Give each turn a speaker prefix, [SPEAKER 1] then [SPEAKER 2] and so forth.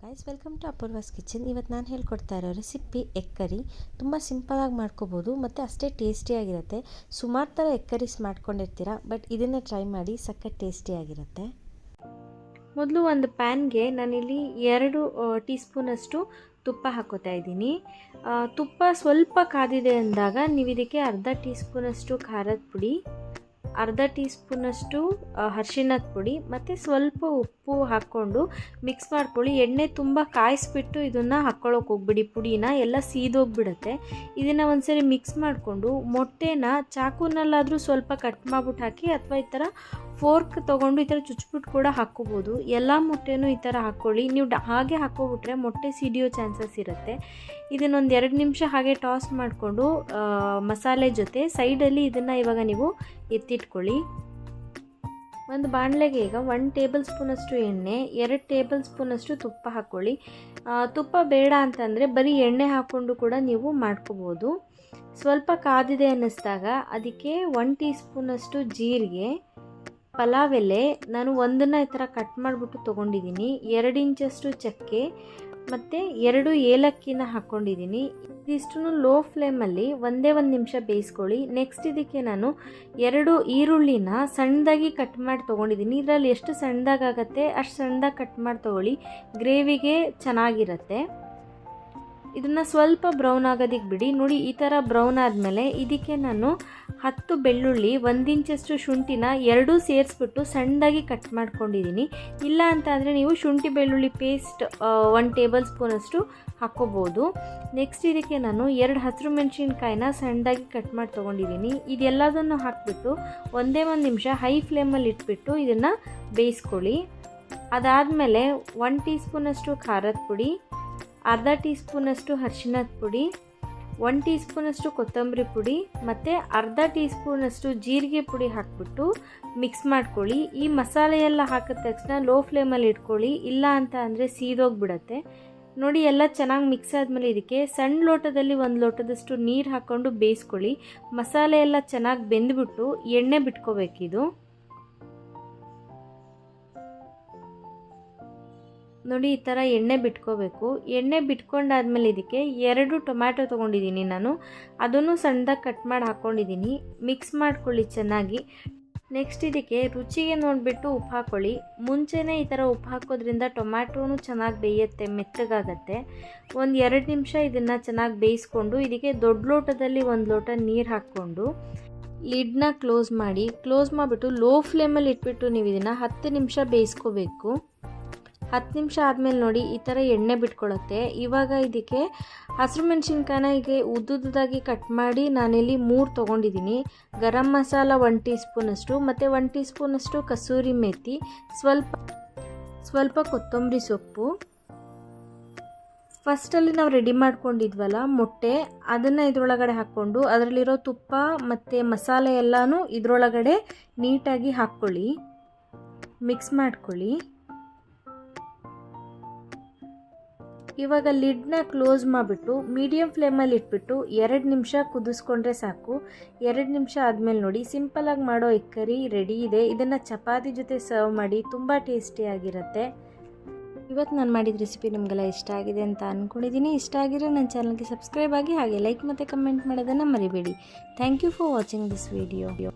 [SPEAKER 1] Guys, welcome to Apoorva's kitchen. ಇವತ್ತು ನಾನು ಹೇಳ್ಕೊಡ್ತಾ ಇರೋ ರೆಸಿಪಿ ಎಗ್ ಕರಿ. ತುಂಬ ಸಿಂಪಲಾಗಿ ಮಾಡ್ಕೋಬೋದು ಮತ್ತು ಅಷ್ಟೇ ಟೇಸ್ಟಿಯಾಗಿರುತ್ತೆ. ಸುಮಾರು ಥರ ಎಗ್ ಕರೀಸ್ ಮಾಡ್ಕೊಂಡಿರ್ತೀರ, ಬಟ್ ಇದನ್ನೇ ಟ್ರೈ ಮಾಡಿ, ಸಖತ್ ಟೇಸ್ಟಿಯಾಗಿರುತ್ತೆ. ಮೊದಲು ಒಂದು ಪ್ಯಾನ್ಗೆ ನಾನಿಲ್ಲಿ 2 ಟೀ ಸ್ಪೂನಷ್ಟು ತುಪ್ಪ ಹಾಕೋತಾ ಇದ್ದೀನಿ. ತುಪ್ಪ ಸ್ವಲ್ಪ ಕಾದಿದೆ ಅಂದಾಗ ನೀವು ಇದಕ್ಕೆ ಅರ್ಧ ಟೀ ಸ್ಪೂನಷ್ಟು ಖಾರದ ಪುಡಿ, ಅರ್ಧ ಟೀ ಸ್ಪೂನಷ್ಟು ಅರಿಶಿಣದ ಪುಡಿ ಮತ್ತು ಸ್ವಲ್ಪ ಉಪ್ಪು ಹಾಕ್ಕೊಂಡು ಮಿಕ್ಸ್ ಮಾಡ್ಕೊಳ್ಳಿ. ಎಣ್ಣೆ ತುಂಬ ಕಾಯಿಸ್ಬಿಟ್ಟು ಇದನ್ನು ಹಾಕ್ಕೊಳ್ಳೋಕೆ ಹೋಗ್ಬಿಡಿ, ಪುಡಿನ ಎಲ್ಲ ಸೀದೋಗ್ಬಿಡುತ್ತೆ. ಇದನ್ನು ಒಂದ್ಸರಿ ಮಿಕ್ಸ್ ಮಾಡಿಕೊಂಡು ಮೊಟ್ಟೆನ ಚಾಕುನಲ್ಲಾದರೂ ಸ್ವಲ್ಪ ಕಟ್ ಮಾಡ್ಬಿಟ್ಟು ಹಾಕಿ, ಅಥವಾ ಈ ಥರ ಫೋರ್ಕ್ ತೊಗೊಂಡು ಈ ಥರ ಚುಚ್ಬಿಟ್ಟು ಕೂಡ ಹಾಕ್ಕೋಬೋದು. ಎಲ್ಲ ಮೊಟ್ಟೆನೂ ಈ ಥರ ಹಾಕ್ಕೊಳ್ಳಿ. ನೀವು ಹಾಗೆ ಹಾಕ್ಕೊಬಿಟ್ರೆ ಮೊಟ್ಟೆ ಸಿಡಿಯೋ ಚಾನ್ಸಸ್ ಇರುತ್ತೆ. ಇದನ್ನೊಂದು 2 ನಿಮಿಷ ಹಾಗೆ ಟಾಸ್ ಮಾಡಿಕೊಂಡು ಮಸಾಲೆ ಜೊತೆ ಸೈಡಲ್ಲಿ ಇದನ್ನು ಇವಾಗ ನೀವು ಎತ್ತಿಟ್ಕೊಳ್ಳಿ. ಒಂದು ಬಾಣಲೆಗೆ ಈಗ 1 ಟೇಬಲ್ ಸ್ಪೂನಷ್ಟು ಎಣ್ಣೆ, 2 ಟೇಬಲ್ ಸ್ಪೂನಷ್ಟು ತುಪ್ಪ ಹಾಕ್ಕೊಳ್ಳಿ. ತುಪ್ಪ ಬೇಡ ಅಂತಂದರೆ ಬರೀ ಎಣ್ಣೆ ಹಾಕ್ಕೊಂಡು ಕೂಡ ನೀವು ಮಾಡ್ಕೋಬೋದು. ಸ್ವಲ್ಪ ಕಾದಿದೆ ಅನ್ನಿಸ್ದಾಗ ಅದಕ್ಕೆ 1 ಟೀ ಸ್ಪೂನಷ್ಟು ಜೀರಿಗೆ, ಪಲಾವ್ ಎಲೆ ನಾನು ಒಂದನ್ನು ಈ ಥರ ಕಟ್ ಮಾಡಿಬಿಟ್ಟು ತೊಗೊಂಡಿದ್ದೀನಿ, 2 ಇಂಚಷ್ಟು ಚಕ್ಕೆ ಮತ್ತು 2 ಏಲಕ್ಕಿನ ಹಾಕ್ಕೊಂಡಿದ್ದೀನಿ. ಇದಿಷ್ಟನ್ನು ಲೋ ಫ್ಲೇಮಲ್ಲಿ ಒಂದೇ 1 ನಿಮಿಷ ಬೇಯಿಸ್ಕೊಳ್ಳಿ. ನೆಕ್ಸ್ಟ್ ಇದಕ್ಕೆ ನಾನು 2 ಈರುಳ್ಳಿನ ಸಣ್ಣದಾಗಿ ಕಟ್ ಮಾಡಿ ತೊಗೊಂಡಿದ್ದೀನಿ. ಇದರಲ್ಲಿ ಎಷ್ಟು ಸಣ್ಣದಾಗತ್ತೆ ಅಷ್ಟು ಸಣ್ಣದಾಗಿ ಕಟ್ ಮಾಡಿ ತೊಗೊಳ್ಳಿ, ಗ್ರೇವಿಗೆ ಚೆನ್ನಾಗಿರುತ್ತೆ. ಇದನ್ನು ಸ್ವಲ್ಪ ಬ್ರೌನ್ ಆಗೋದಕ್ಕೆ ಬಿಡಿ. ನೋಡಿ, ಈ ಥರ ಬ್ರೌನ್ ಆದಮೇಲೆ ಇದಕ್ಕೆ ನಾನು 10 ಬೆಳ್ಳುಳ್ಳಿ, 1 ಇಂಚಷ್ಟು ಶುಂಠಿನ 2 ಸೇರಿಸ್ಬಿಟ್ಟು ಸಣ್ಣದಾಗಿ ಕಟ್ ಮಾಡ್ಕೊಂಡಿದ್ದೀನಿ. ಇಲ್ಲ ಅಂತ ಅಂದರೆ ನೀವು ಶುಂಠಿ ಬೆಳ್ಳುಳ್ಳಿ ಪೇಸ್ಟ್ 1 ಟೇಬಲ್ ಸ್ಪೂನಷ್ಟು ಹಾಕ್ಕೋಬೋದು. ನೆಕ್ಸ್ಟ್ ಇದಕ್ಕೆ ನಾನು 2 ಹಸಿರು ಮೆಣಸಿನ್ಕಾಯಿನ ಸಣ್ಣದಾಗಿ ಕಟ್ ಮಾಡಿ ತೊಗೊಂಡಿದ್ದೀನಿ. ಇದೆಲ್ಲದನ್ನು ಹಾಕಿಬಿಟ್ಟು ಒಂದೇ 1 ನಿಮಿಷ ಹೈ ಫ್ಲೇಮಲ್ಲಿ ಇಟ್ಬಿಟ್ಟು ಇದನ್ನು ಬೇಯಿಸ್ಕೊಳ್ಳಿ. ಅದಾದಮೇಲೆ 1 ಟೀ ಸ್ಪೂನಷ್ಟು ಖಾರದ ಪುಡಿ, ಅರ್ಧ ಟೀ ಸ್ಪೂನಷ್ಟು ಅರಿಶಿಣದ ಪುಡಿ, 1 ಟೀ ಸ್ಪೂನಷ್ಟು ಕೊತ್ತಂಬರಿ ಪುಡಿ ಮತ್ತು ಅರ್ಧ ಟೀ ಸ್ಪೂನಷ್ಟು ಜೀರಿಗೆ ಪುಡಿ ಹಾಕ್ಬಿಟ್ಟು ಮಿಕ್ಸ್ ಮಾಡ್ಕೊಳ್ಳಿ. ಈ ಮಸಾಲೆ ಎಲ್ಲ ಹಾಕಿದ ತಕ್ಷಣ ಲೋ ಫ್ಲೇಮಲ್ಲಿ ಇಟ್ಕೊಳ್ಳಿ, ಇಲ್ಲ ಅಂತ ಅಂದರೆ ಸೀದೋಗ್ಬಿಡತ್ತೆ. ನೋಡಿ, ಎಲ್ಲ ಚೆನ್ನಾಗಿ ಮಿಕ್ಸ್ ಆದಮೇಲೆ ಇದಕ್ಕೆ ಸಣ್ಣ ಲೋಟದಲ್ಲಿ 1 ಲೋಟದಷ್ಟು ನೀರು ಹಾಕ್ಕೊಂಡು ಬೇಯಿಸ್ಕೊಳ್ಳಿ. ಮಸಾಲೆ ಎಲ್ಲ ಚೆನ್ನಾಗಿ ಬೆಂದ್ಬಿಟ್ಟು ಎಣ್ಣೆ ಬಿಟ್ಕೋಬೇಕಿದು. ನೋಡಿ, ಈ ಥರ ಎಣ್ಣೆ ಬಿಟ್ಕೋಬೇಕು. ಎಣ್ಣೆ ಬಿಟ್ಕೊಂಡಾದ್ಮೇಲೆ ಇದಕ್ಕೆ 2 ಟೊಮ್ಯಾಟೊ ತೊಗೊಂಡಿದ್ದೀನಿ ನಾನು, ಅದನ್ನು ಸಣ್ಣದಾಗಿ ಕಟ್ ಮಾಡಿ ಹಾಕ್ಕೊಂಡಿದ್ದೀನಿ. ಮಿಕ್ಸ್ ಮಾಡ್ಕೊಳ್ಳಿ ಚೆನ್ನಾಗಿ. ನೆಕ್ಸ್ಟ್ ಇದಕ್ಕೆ ರುಚಿಗೆ ನೋಡಿಬಿಟ್ಟು ಉಪ್ಪು ಹಾಕ್ಕೊಳ್ಳಿ. ಮುಂಚೆನೇ ಈ ಥರ ಉಪ್ಪು ಹಾಕೋದ್ರಿಂದ ಟೊಮ್ಯಾಟೋನು ಚೆನ್ನಾಗಿ ಬೇಯುತ್ತೆ, ಮೆತ್ತಗಾಗತ್ತೆ. ಒಂದು 2 ನಿಮಿಷ ಇದನ್ನು ಚೆನ್ನಾಗಿ ಬೇಯಿಸ್ಕೊಂಡು ಇದಕ್ಕೆ ದೊಡ್ಡ ಲೋಟದಲ್ಲಿ 1 ಲೋಟ ನೀರು ಹಾಕ್ಕೊಂಡು ಲಿಡ್ನ ಕ್ಲೋಸ್ ಮಾಡಿಬಿಟ್ಟು ಲೋ ಫ್ಲೇಮಲ್ಲಿ ಇಟ್ಬಿಟ್ಟು ನೀವು ಇದನ್ನು 10 ನಿಮಿಷ ಬೇಯಿಸ್ಕೋಬೇಕು. 10 ನಿಮಿಷ ಆದಮೇಲೆ ನೋಡಿ, ಈ ಥರ ಎಣ್ಣೆ ಬಿಟ್ಕೊಳ್ಳುತ್ತೆ. ಇವಾಗ ಇದಕ್ಕೆ ಹಸಿರು ಮೆಣಸಿನ್ಕಾಯಿನ ಹೀಗೆ ಉದ್ದುದಾಗಿ ಕಟ್ ಮಾಡಿ ನಾನಿಲ್ಲಿ 3 ತೊಗೊಂಡಿದ್ದೀನಿ. ಗರಂ ಮಸಾಲ 1 ಟೀ ಸ್ಪೂನಷ್ಟು ಮತ್ತು 1 ಟೀ ಸ್ಪೂನಷ್ಟು ಕಸೂರಿ ಮೇಥಿ, ಸ್ವಲ್ಪ ಕೊತ್ತಂಬರಿ ಸೊಪ್ಪು. ಫಸ್ಟಲ್ಲಿ ನಾವು ರೆಡಿ ಮಾಡ್ಕೊಂಡಿದ್ವಲ್ಲ ಮೊಟ್ಟೆ, ಅದನ್ನು ಇದರೊಳಗಡೆ ಹಾಕ್ಕೊಂಡು ಅದರಲ್ಲಿರೋ ತುಪ್ಪ ಮತ್ತು ಮಸಾಲೆ ಎಲ್ಲನೂ ಇದರೊಳಗಡೆ ನೀಟಾಗಿ ಹಾಕ್ಕೊಳ್ಳಿ, ಮಿಕ್ಸ್ ಮಾಡ್ಕೊಳ್ಳಿ. ಇವಾಗ ಲಿಡ್ನ ಕ್ಲೋಸ್ ಮಾಡಿಬಿಟ್ಟು ಮೀಡಿಯಮ್ ಫ್ಲೇಮಲ್ಲಿ ಇಟ್ಬಿಟ್ಟು 2 ನಿಮಿಷ ಕುದಿಸ್ಕೊಂಡ್ರೆ ಸಾಕು. 2 ನಿಮಿಷ ಆದಮೇಲೆ ನೋಡಿ, ಸಿಂಪಲಾಗಿ ಮಾಡೋ ಎಗ್ ಕರಿ ರೆಡಿ ಇದೆ. ಇದನ್ನು ಚಪಾತಿ ಜೊತೆ ಸರ್ವ್ ಮಾಡಿ, ತುಂಬ ಟೇಸ್ಟಿಯಾಗಿರುತ್ತೆ. ಇವತ್ತು ನಾನು ಮಾಡಿದ ರೆಸಿಪಿ ನಿಮಗೆಲ್ಲ ಇಷ್ಟ ಆಗಿದೆ ಅಂತ ಅಂದ್ಕೊಂಡಿದ್ದೀನಿ. ಇಷ್ಟ ಆಗಿರೋ ನನ್ನ ಚಾನಲ್ಗೆ ಸಬ್ಸ್ಕ್ರೈಬ್ ಆಗಿ, ಹಾಗೆ ಲೈಕ್ ಮತ್ತು ಕಮೆಂಟ್ ಮಾಡೋದನ್ನು ಮರಿಬೇಡಿ. Thank you for watching this video.